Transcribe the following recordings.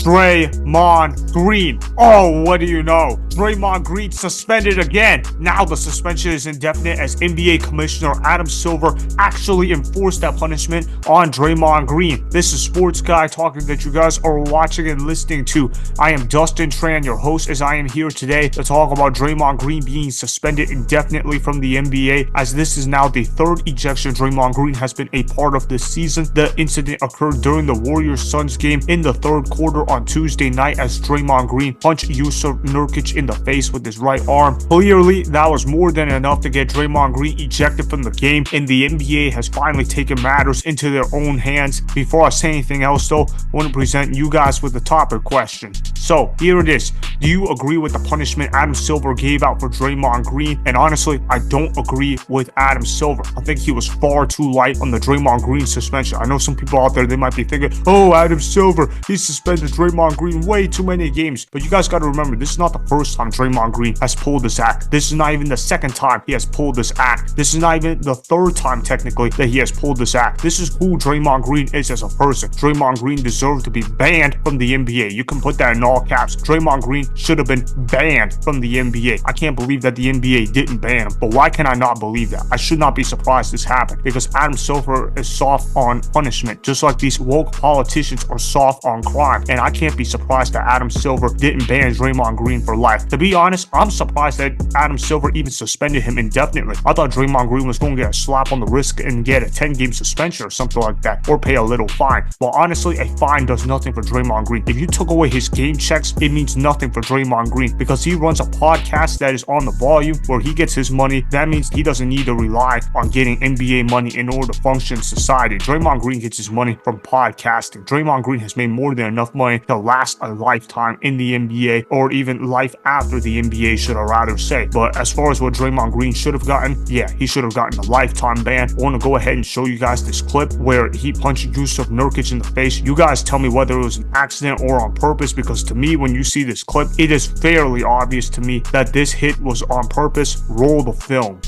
Draymond Green. Oh, what do you know? Draymond Green suspended again. Now the suspension is indefinite as NBA Commissioner Adam Silver actually enforced that punishment on Draymond Green. This is Sports Guy talking that you guys are watching and listening to. I am Dustin Tran, your host, as I am here today to talk about Draymond Green being suspended indefinitely from the NBA, as this is now the third ejection Draymond Green has been a part of this season. The incident occurred during the Warriors-Suns game in the third quarter on Tuesday night as Draymond Green punched Jusuf Nurkic in the face with his right arm. Clearly, that was more than enough to get Draymond Green ejected from the game, and the NBA has finally taken matters into their own hands. Before I say anything else though, I want to present you guys with the topic question. So here it is. Do you agree with the punishment Adam Silver gave out for Draymond Green? And honestly, I don't agree with Adam Silver. I think he was far too light on the Draymond Green suspension. I know some people out there, they might be thinking, oh, Adam Silver, he suspended Draymond Green way too many games. But you guys got to remember, this is not the first time Draymond Green has pulled this act. This is not even the second time he has pulled this act. This is not even the third time technically that he has pulled this act. This is who Draymond Green is as a person. Draymond Green deserved to be banned from the NBA. You can put that in all caps. Draymond Green should have been banned from the NBA. I can't believe that the NBA didn't ban him. But why can I not believe that? I should not be surprised this happened, because Adam Silver is soft on punishment, just like these woke politicians are soft on crime. And I can't be surprised that Adam Silver didn't ban Draymond Green for life. To be honest, I'm surprised that Adam Silver even suspended him indefinitely. I thought Draymond Green was going to get a slap on the wrist and get a 10-game suspension or something like that, or pay a little fine. Well, honestly, a fine does nothing for Draymond Green. If you took away his game checks, it means nothing for Draymond Green, because he runs a podcast that is on the volume where he gets his money. That means he doesn't need to rely on getting NBA money in order to function in society. Draymond Green gets his money from podcasting. Draymond Green has made more than enough money to last a lifetime in the NBA, or even life after the NBA, should I rather say. But as far as what Draymond Green should have gotten, yeah, he should have gotten a lifetime ban. I want to go ahead and show you guys this clip where he punched Jusuf Nurkic in the face. You guys tell me whether it was an accident or on purpose, because to me, when you see this clip, it is fairly obvious to me that this hit was on purpose. Roll the film.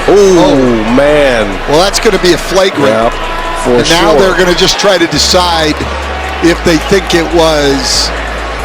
Oh, man. Well, that's going to be a flagrant. Yeah, and now they're going to just try to decide if they think it was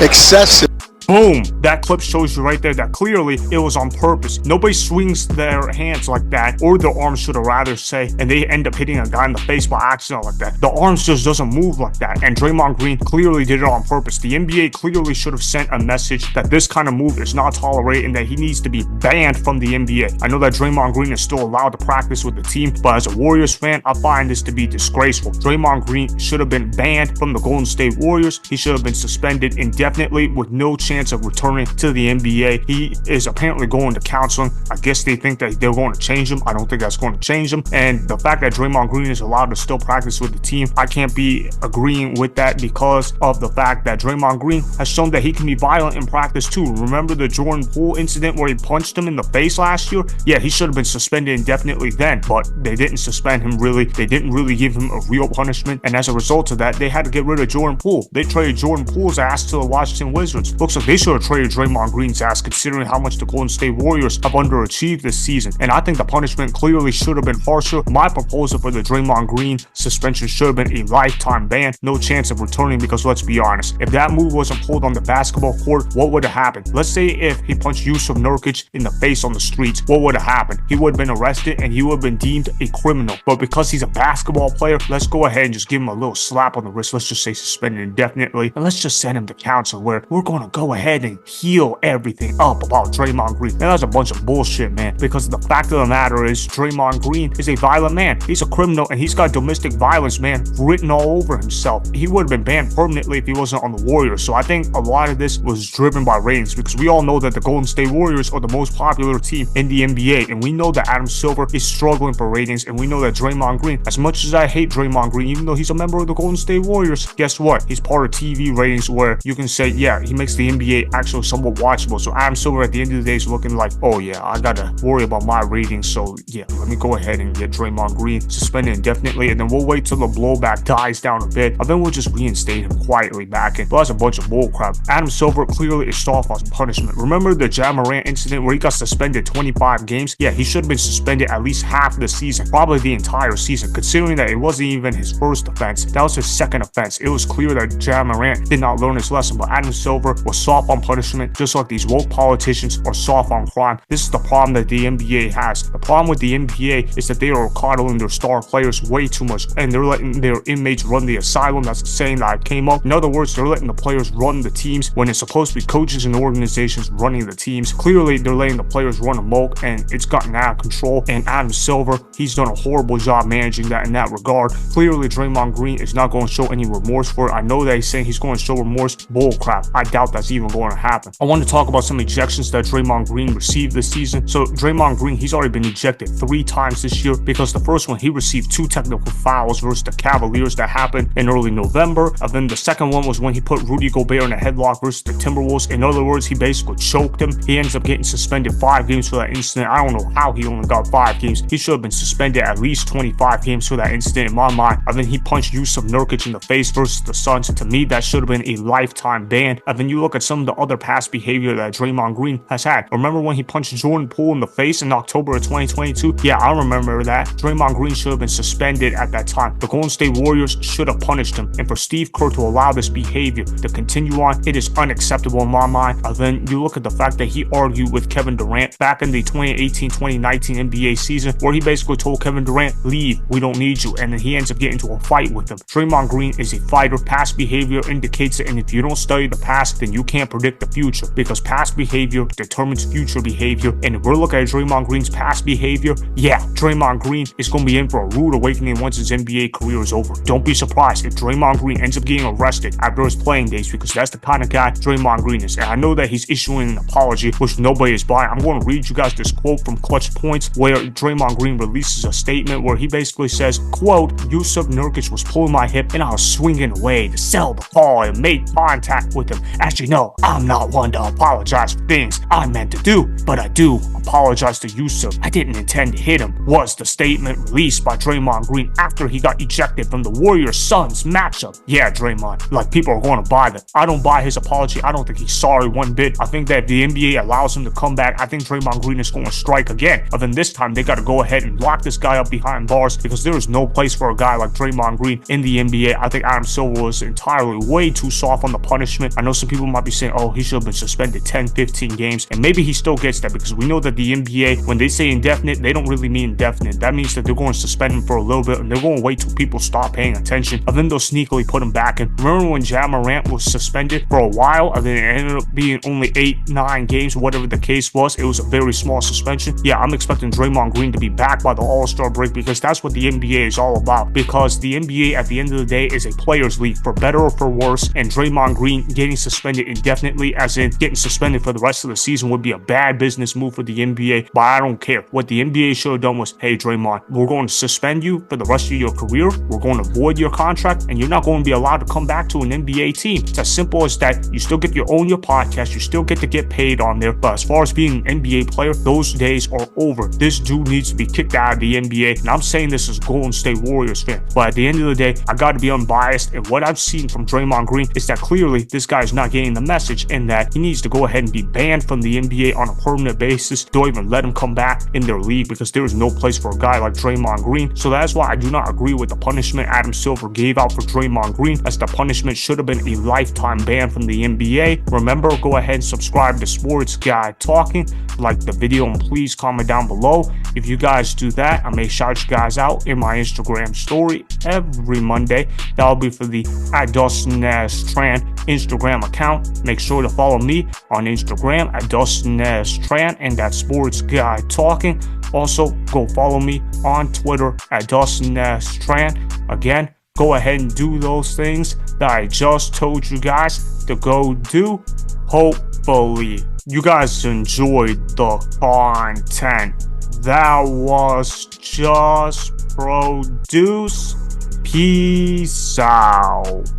excessive. Boom! That clip shows you right there that clearly it was on purpose. Nobody swings their hands like that, or their arms, should I rather say, and they end up hitting a guy in the face by accident like that. The arms just doesn't move like that, and Draymond Green clearly did it on purpose. The NBA clearly should have sent a message that this kind of move is not tolerated and that he needs to be banned from the NBA. I know that Draymond Green is still allowed to practice with the team, but as a Warriors fan, I find this to be disgraceful. Draymond Green should have been banned from the Golden State Warriors. He should have been suspended indefinitely with no chance of returning to the NBA. He is apparently going to counseling. I guess they think that they're going to change him. I don't think that's going to change him. And the fact that Draymond Green is allowed to still practice with the team, I can't be agreeing with that, because of the fact that Draymond Green has shown that he can be violent in practice too. Remember the Jordan Poole incident where he punched him in the face last year? Yeah, he should have been suspended indefinitely then, but they didn't suspend him really. They didn't really give him a real punishment, and as a result of that, they had to get rid of Jordan Poole. They traded Jordan Poole's ass to the Washington Wizards. Looks like they should have traded Draymond Green's ass, considering how much the Golden State Warriors have underachieved this season. And I think the punishment clearly should have been harsher. My proposal for the Draymond Green suspension should have been a lifetime ban. No chance of returning, because let's be honest, if that move wasn't pulled on the basketball court, what would have happened? Let's say if he punched Jusuf Nurkic in the face on the streets, what would have happened? He would have been arrested and he would have been deemed a criminal. But because he's a basketball player, let's go ahead and just give him a little slap on the wrist. Let's just say suspended indefinitely, and let's just send him to counsel, where we're going to go ahead and heal everything up about Draymond Green. And that's a bunch of bullshit, man, because the fact of the matter is Draymond Green is a violent man. He's a criminal, and he's got domestic violence, man, written all over himself. He would have been banned permanently if he wasn't on the Warriors. So I think a lot of this was driven by ratings, because we all know that the Golden State Warriors are the most popular team in the NBA, and we know that Adam Silver is struggling for ratings, and we know that Draymond Green, as much as I hate Draymond Green, even though he's a member of the Golden State Warriors, guess what? He's part of TV ratings, where you can say, yeah, he makes the NBA actually somewhat watchable. So Adam Silver at the end of the day is looking like, oh yeah, I gotta worry about my ratings. So yeah, let me go ahead and get Draymond Green suspended indefinitely, and then we'll wait till the blowback dies down a bit, and then we'll just reinstate him quietly back in. But that's a bunch of bullcrap. Adam Silver clearly is soft on punishment. Remember the Ja Morant incident where he got suspended 25 games? Yeah, he should have been suspended at least half the season, probably the entire season, considering that it wasn't even his first offense. That was his second offense. It was clear that Ja Morant did not learn his lesson, but Adam Silver was soft on punishment, just like these woke politicians are soft on crime. This is the problem that the NBA has. The problem with the NBA is that they are coddling their star players way too much, and they're letting their inmates run the asylum. That's the saying that I came up. In other words, they're letting the players run the teams when it's supposed to be coaches and organizations running the teams. Clearly, they're letting the players run amok, and it's gotten out of control. And Adam Silver, he's done a horrible job managing that in that regard. Clearly, Draymond Green is not going to show any remorse for it. I know that he's saying he's going to show remorse. Bullcrap. I doubt that's even going to happen. I want to talk about some ejections that Draymond Green received this season. So Draymond Green, he's already been ejected 3 times this year, because the first one he received 2 technical fouls versus the Cavaliers that happened in early November, and then the second one was when he put Rudy Gobert in a headlock versus the Timberwolves. In other words, he basically choked him. He ends up getting suspended 5 games for that incident. I don't know how he only got 5 games. He should have been suspended at least 25 games for that incident in my mind. And then he punched Jusuf Nurkic in the face versus the Suns. To me, that should have been a lifetime ban. And then you look at some of the other past behavior that Draymond Green has had. Remember when he punched Jordan Poole in the face in October of 2022? Yeah, I remember that. Draymond Green should have been suspended at that time. The Golden State Warriors should have punished him. And for Steve Kerr to allow this behavior to continue on, it is unacceptable in my mind. And then you look at the fact that he argued with Kevin Durant back in the 2018-2019 NBA season, where he basically told Kevin Durant, leave, we don't need you. And then he ends up getting into a fight with him. Draymond Green is a fighter. Past behavior indicates it, and if you don't study the past, then you can't predict the future, because past behavior determines future behavior. And if we're looking at Draymond Green's past behavior, yeah, Draymond Green is going to be in for a rude awakening once his NBA career is over. Don't be surprised if Draymond Green ends up getting arrested after his playing days, because that's the kind of guy Draymond Green is. And I know that he's issuing an apology, which nobody is buying. I'm going to read you guys this quote from Clutch Points, where Draymond Green releases a statement where he basically says, quote, Jusuf Nurkic was pulling my hip and I was swinging away to sell the ball and made contact with him. As you know, I'm not one to apologize for things I meant to do, but I do apologize to Jusuf. I didn't intend to hit him, was the statement released by Draymond Green after he got ejected from the Warriors-Suns matchup. Yeah, Draymond, like, people are going to buy that. I don't buy his apology. I don't think he's sorry one bit. I think that if the NBA allows him to come back, I think Draymond Green is going to strike again. But then this time, they got to go ahead and lock this guy up behind bars, because there is no place for a guy like Draymond Green in the NBA. I think Adam Silver was entirely way too soft on the punishment. I know some people might be saying, oh, he should have been suspended 10-15 games, and maybe he still gets that, because we know that the NBA, when they say indefinite, they don't really mean indefinite. That means that they're going to suspend him for a little bit, and they're going to wait till people stop paying attention, and then they'll sneakily put him back in. Remember when Ja Morant was suspended for a while, and then it ended up being only 8-9 games, whatever the case was. It was a very small suspension. Yeah, I'm expecting Draymond Green to be back by the All-Star break, because that's what the NBA is all about, because the NBA at the end of the day is a players league, for better or for worse, and Draymond Green getting suspended indefinitely, as in getting suspended for the rest of the season, would be a bad business move for the NBA. But I don't care. What the NBA should have done was, hey Draymond, we're going to suspend you for the rest of your career, we're going to void your contract, and you're not going to be allowed to come back to an NBA team. It's as simple as that. You still get to own your podcast, you still get to get paid on there, but as far as being an NBA player, those days are over. This dude needs to be kicked out of the NBA, and I'm saying this as a Golden State Warriors fan. But at the end of the day, I got to be unbiased, and what I've seen from Draymond Green is that clearly this guy is not getting the message, and that he needs to go ahead and be banned from the NBA on a permanent basis. Don't even let him come back in their league, because there is no place for a guy like Draymond Green. So that's why I do not agree with the punishment Adam Silver gave out for Draymond Green, as the punishment should have been a lifetime ban from the NBA. Remember, go ahead and subscribe to Sports Guy Talking, like the video, and please comment down below. If you guys do that, I may shout you guys out in my Instagram story every Monday. That'll be for the @Dustin Instagram account. Make sure to follow me on Instagram @Dustin Tran, and that's Sports Guy Talking. Also, go follow me on Twitter @Dustin Tran. Again, go ahead and do those things that I just told you guys to go do. Hopefully, you guys enjoyed the content that was just produced. Peace out.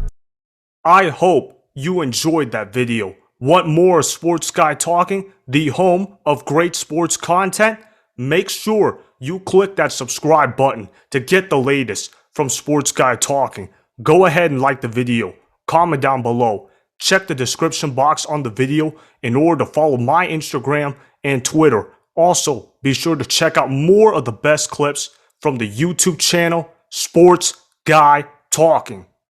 I hope you enjoyed that video. Want more Sports Guy Talking, the home of great sports content? Make sure you click that subscribe button to get the latest from Sports Guy Talking. Go ahead and like the video, comment down below, check the description box on the video in order to follow my Instagram and Twitter. Also, be sure to check out more of the best clips from the YouTube channel, Sports Guy Talking.